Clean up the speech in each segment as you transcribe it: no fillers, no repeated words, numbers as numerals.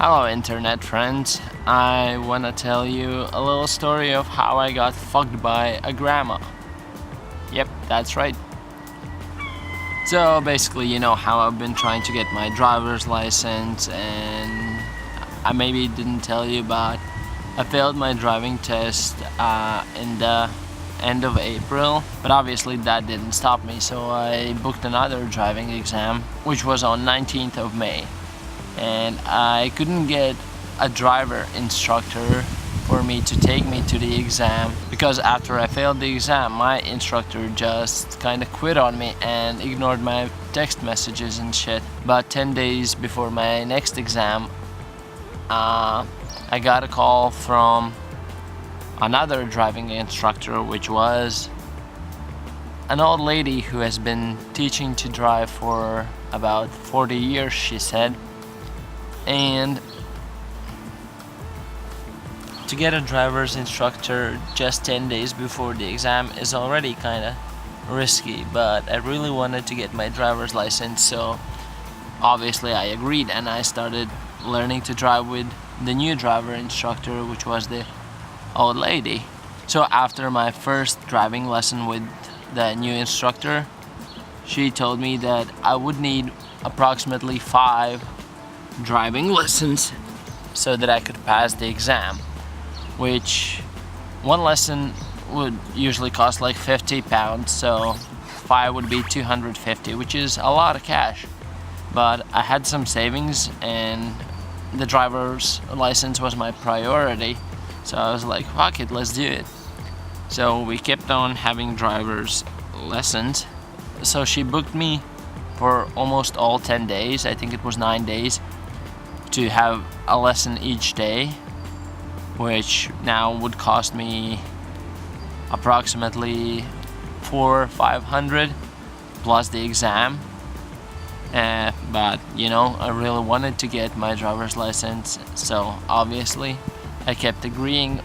Hello internet friends, I wanna tell you a little story of how I got fucked by a grandma. Yep, that's right. So basically, you know how I've been trying to get my driver's license, and I maybe didn't tell you about I failed my driving test in the end of April, but obviously that didn't stop me, so I booked another driving exam, which was on 19th of May. And I couldn't get a driver instructor for me to take me to the exam because after I failed the exam, my instructor just kind of quit on me and ignored my text messages and shit. But 10 days before my next exam, I got a call from another driving instructor, which was an old lady who has been teaching to drive for about 40 years, she said. And to get a driver's instructor just 10 days before the exam is already kind of risky, but I really wanted to get my driver's license, so obviously I agreed, and I started learning to drive with the new driver instructor, which was the old lady. So after my first driving lesson with the new instructor, she told me that I would need approximately 5 driving lessons so that I could pass the exam, which one lesson would usually cost like £50, so 5 would be 250, which is a lot of cash. But I had some savings and the driver's license was my priority, so I was like, fuck it, let's do it. So we kept on having driver's lessons. So she booked me for almost all 10 days, I think it was 9 days, to have a lesson each day, which now would cost me approximately 400-500 plus the exam. But you know, I really wanted to get my driver's license, so obviously I kept agreeing,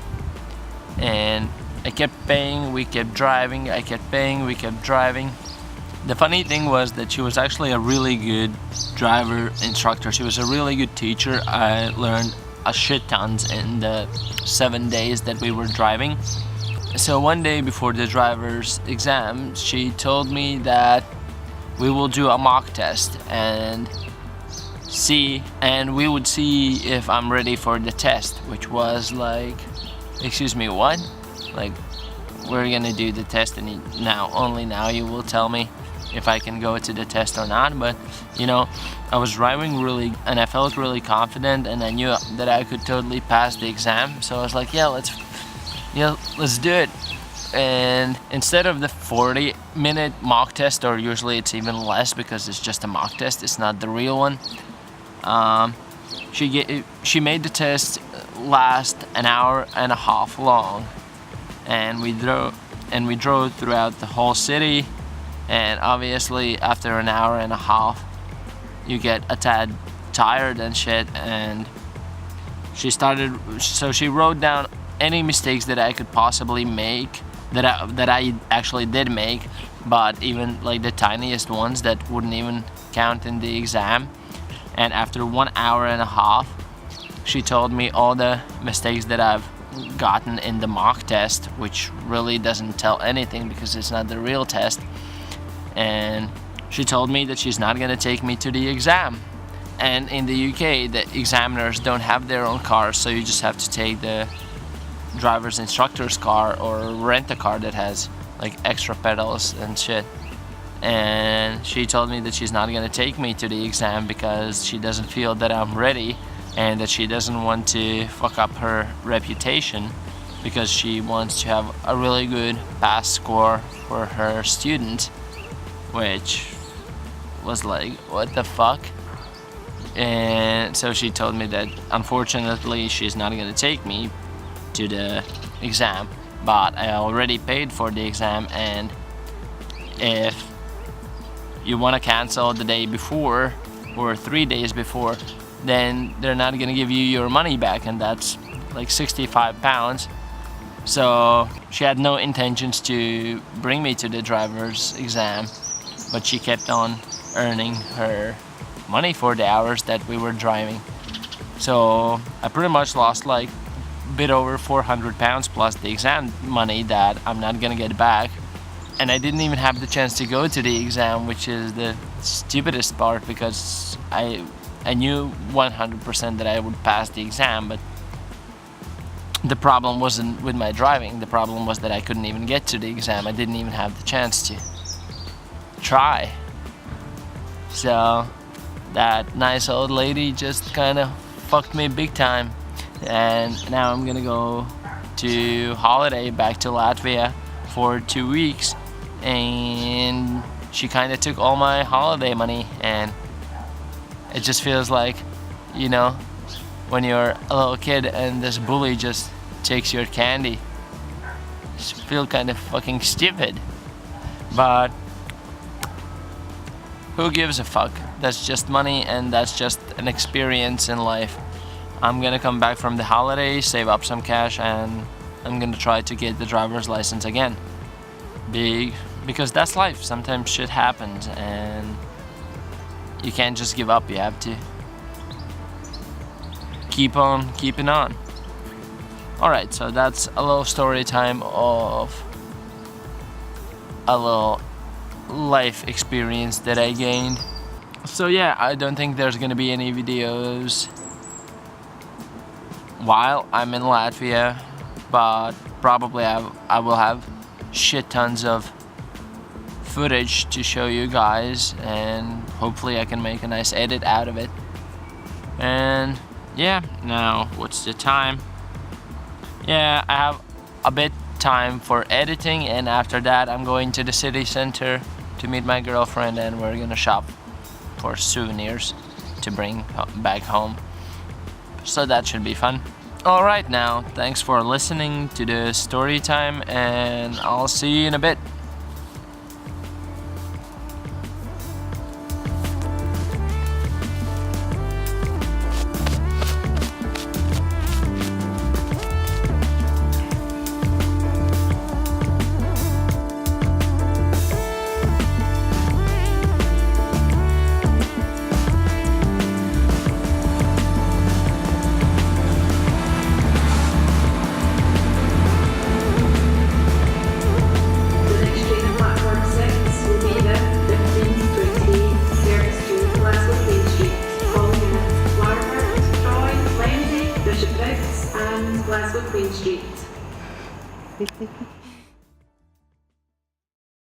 and I kept paying, we kept driving, I kept paying, we kept driving. The funny thing was that she was actually a really good driver instructor. She was a really good teacher. I learned a shit tons in the 7 days that we were driving. So one day before the driver's exam, she told me that we will do a mock test and we would see if I'm ready for the test, which was like, excuse me, what? Like, we're gonna do the test and only now you will tell me if I can go to the test or not. But you know, I was driving really, and I felt really confident, and I knew that I could totally pass the exam, so I was like, let's do it. And instead of the 40-minute mock test, or usually it's even less because it's just a mock test, it's not the real one, she made the test last an hour and a half long, and we drove throughout the whole city. And obviously after an hour and a half you get a tad tired and shit, and she wrote down any mistakes that I could possibly make, that I actually did make, but even like the tiniest ones that wouldn't even count in the exam. And after 1 hour and a half she told me all the mistakes that I've gotten in the mock test, which really doesn't tell anything because it's not the real test. And she told me that she's not gonna take me to the exam. And in the UK, the examiners don't have their own cars, so you just have to take the driver's instructor's car or rent a car that has like extra pedals and shit. And she told me that she's not gonna take me to the exam because she doesn't feel that I'm ready, and that she doesn't want to fuck up her reputation, because she wants to have a really good pass score for her students. Which was like, what the fuck? And so she told me that unfortunately she's not gonna take me to the exam, but I already paid for the exam, and if you want to cancel the day before or 3 days before, then they're not gonna give you your money back, and that's like £65. So she had no intentions to bring me to the driver's exam, but she kept on earning her money for the hours that we were driving. So I pretty much lost like a bit over 400 pounds plus the exam money that I'm not gonna get back. And I didn't even have the chance to go to the exam, which is the stupidest part, because I knew 100% that I would pass the exam, but the problem wasn't with my driving. The problem was that I couldn't even get to the exam. I didn't even have the chance to try. So that nice old lady just kind of fucked me big time. And now I'm gonna go to holiday back to Latvia for 2 weeks, and she kind of took all my holiday money, and it just feels like, you know, when you're a little kid and this bully just takes your candy. Just feel kind of fucking stupid. But who gives a fuck? That's just money, and that's just an experience in life. I'm gonna come back from the holiday, save up some cash, and I'm gonna try to get the driver's license again. Because that's life. Sometimes shit happens and you can't just give up. You have to keep on keeping on. Alright, so that's a little story time of a little life experience that I gained. So yeah, I don't think there's gonna be any videos while I'm in Latvia, but probably I will have shit tons of footage to show you guys, and hopefully I can make a nice edit out of it. And yeah, now what's the time? Yeah, I have a bit time for editing, and after that I'm going to the city center to meet my girlfriend, and we're gonna shop for souvenirs to bring back home. So that should be fun. Alright, now thanks for listening to the story time, and I'll see you in a bit. Queen Street.